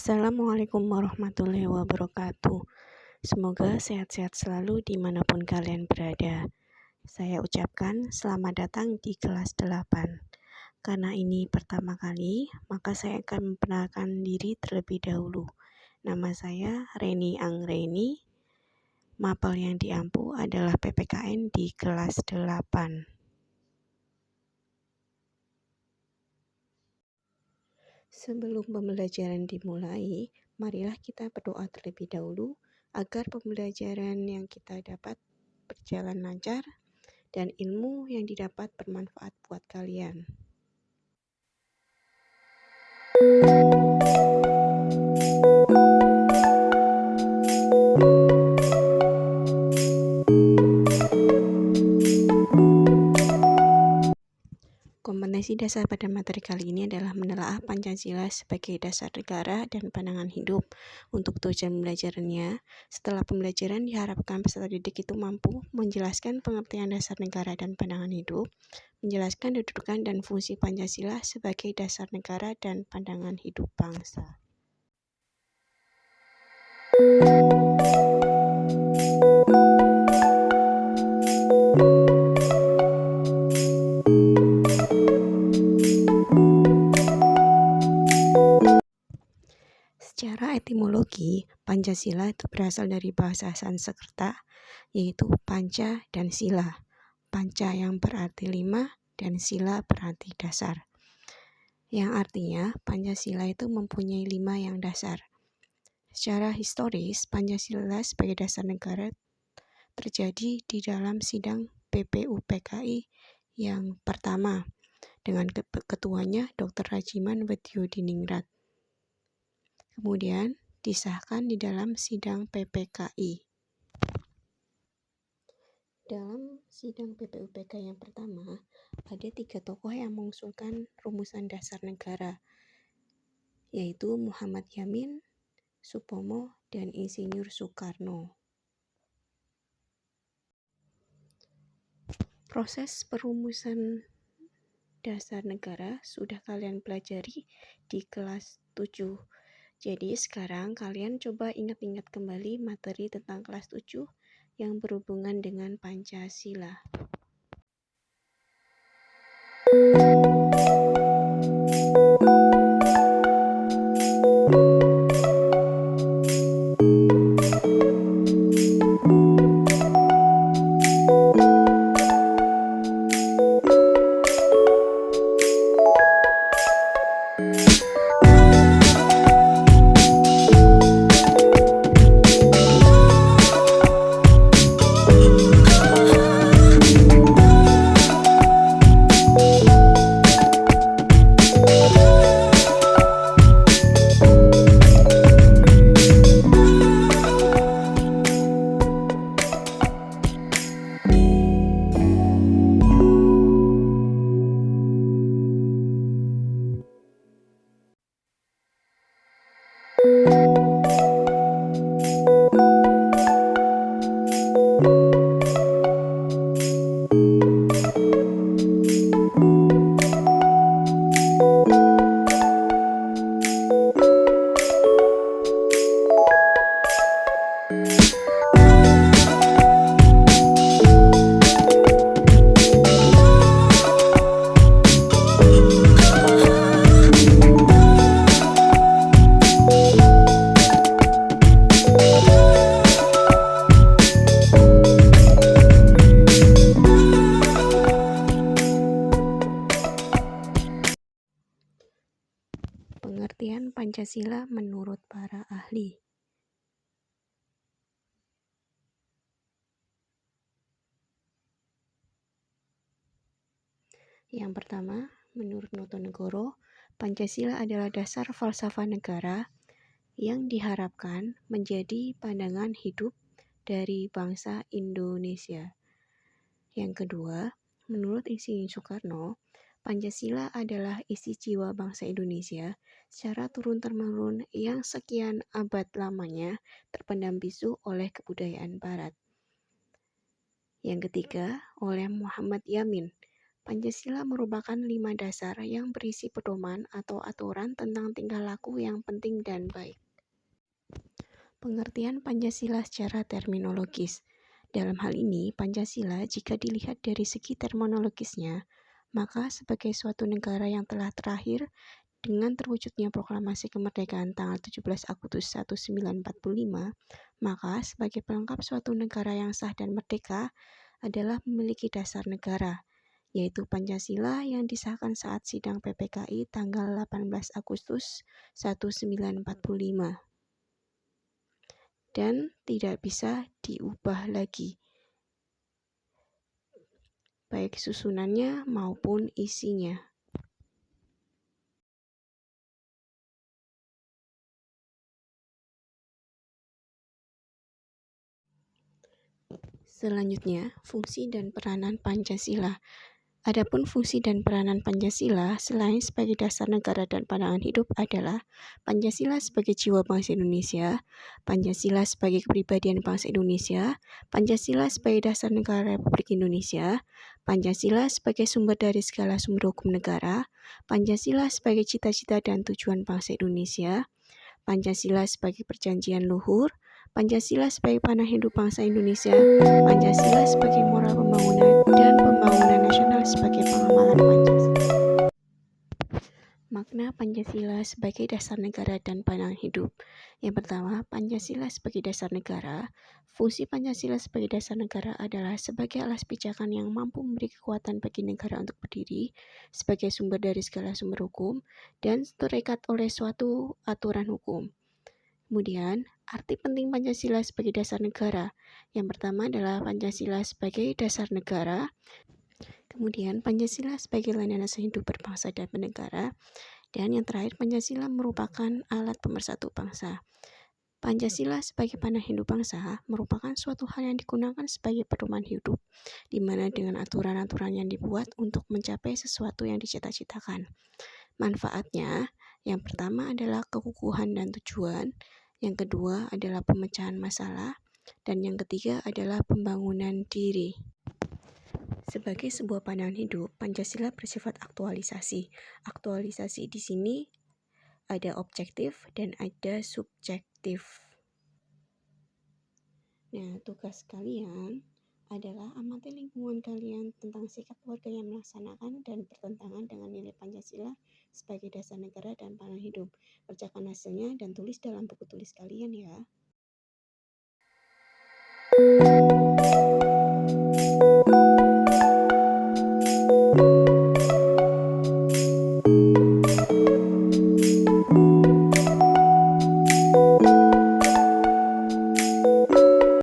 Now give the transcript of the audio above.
Assalamualaikum warahmatullahi wabarakatuh. Semoga sehat-sehat selalu dimanapun kalian berada. Saya ucapkan selamat datang di kelas 8. Karena ini pertama kali, maka saya akan memperkenalkan diri terlebih dahulu. Nama saya Reni Anggreni. Mapel yang diampu adalah PPKN di kelas 8. Sebelum pembelajaran dimulai, marilah kita berdoa terlebih dahulu agar pembelajaran yang kita dapat berjalan lancar dan ilmu yang didapat bermanfaat buat kalian. Kompetensi dasar pada materi kali ini adalah menelaah Pancasila sebagai dasar negara dan pandangan hidup. Untuk tujuan pembelajarannya, setelah pembelajaran diharapkan peserta didik itu mampu menjelaskan pengertian dasar negara dan pandangan hidup, menjelaskan kedudukan dan fungsi Pancasila sebagai dasar negara dan pandangan hidup bangsa. Secara etimologi, Pancasila itu berasal dari bahasa Sanskerta, yaitu panca dan sila. Panca yang berarti 5 dan sila berarti dasar. Yang artinya Pancasila itu mempunyai 5 yang dasar. Secara historis, Pancasila sebagai dasar negara terjadi di dalam sidang PPUPKI yang pertama dengan ketuanya Dr. Rajiman Weddiodiningrat. Kemudian disahkan di dalam sidang PPKI. Dalam sidang PPUPKI yang pertama, ada 3 tokoh yang mengusulkan rumusan dasar negara, yaitu Muhammad Yamin, Supomo, dan Insinyur Soekarno. Proses perumusan dasar negara sudah kalian pelajari di kelas 7. Jadi sekarang kalian coba ingat-ingat kembali materi tentang kelas 7 yang berhubungan dengan Pancasila. Pengertian Pancasila menurut para ahli. Yang pertama, menurut Notonegoro, Pancasila adalah dasar falsafah negara yang diharapkan menjadi pandangan hidup dari bangsa Indonesia. Yang kedua, menurut Insinyur Soekarno, Pancasila adalah isi jiwa bangsa Indonesia secara turun-temurun yang sekian abad lamanya terpendam bisu oleh kebudayaan Barat. Yang ketiga, oleh Muhammad Yamin, Pancasila merupakan 5 dasar yang berisi pedoman atau aturan tentang tingkah laku yang penting dan baik. Pengertian Pancasila secara terminologis. Dalam hal ini, Pancasila jika dilihat dari segi terminologisnya, maka sebagai suatu negara yang telah terakhir dengan terwujudnya proklamasi kemerdekaan tanggal 17 Agustus 1945, maka sebagai pelengkap suatu negara yang sah dan merdeka adalah memiliki dasar negara, yaitu Pancasila yang disahkan saat sidang PPKI tanggal 18 Agustus 1945 dan tidak bisa diubah lagi, baik susunannya maupun isinya. Selanjutnya, fungsi dan peranan Pancasila. Adapun fungsi dan peranan Pancasila selain sebagai dasar negara dan pandangan hidup adalah Pancasila sebagai jiwa bangsa Indonesia, Pancasila sebagai kepribadian bangsa Indonesia, Pancasila sebagai dasar negara Republik Indonesia, Pancasila sebagai sumber dari segala sumber hukum negara, Pancasila sebagai cita-cita dan tujuan bangsa Indonesia, Pancasila sebagai perjanjian luhur, Pancasila sebagai panah hidup bangsa Indonesia, Pancasila sebagai moral pembangunan, dan pembangunan nasional sebagai pengamalan Pancasila. Makna Pancasila sebagai dasar negara dan pandangan hidup. Yang pertama, Pancasila sebagai dasar negara. Fungsi Pancasila sebagai dasar negara adalah sebagai alas pijakan yang mampu memberi kekuatan bagi negara untuk berdiri, sebagai sumber dari segala sumber hukum, dan terikat oleh suatu aturan hukum. Kemudian, arti penting Pancasila sebagai dasar negara. Yang pertama adalah Pancasila sebagai dasar negara. Kemudian, Pancasila sebagai landasan hidup berbangsa dan bernegara. Dan yang terakhir, Pancasila merupakan alat pemersatu bangsa. Pancasila sebagai panah hidup bangsa merupakan suatu hal yang digunakan sebagai pedoman hidup, di mana dengan aturan-aturan yang dibuat untuk mencapai sesuatu yang dicita-citakan. Manfaatnya, yang pertama adalah kekukuhan dan tujuan, yang kedua adalah pemecahan masalah, dan yang ketiga adalah pembangunan diri. Sebagai sebuah pandangan hidup, Pancasila bersifat aktualisasi. Aktualisasi di sini ada objektif dan ada subjektif. Nah, tugas kalian adalah amati lingkungan kalian tentang sikap warga yang melaksanakan dan bertentangan dengan nilai Pancasila sebagai dasar negara dan pandangan hidup. Kerjakan hasilnya dan tulis dalam buku tulis kalian ya.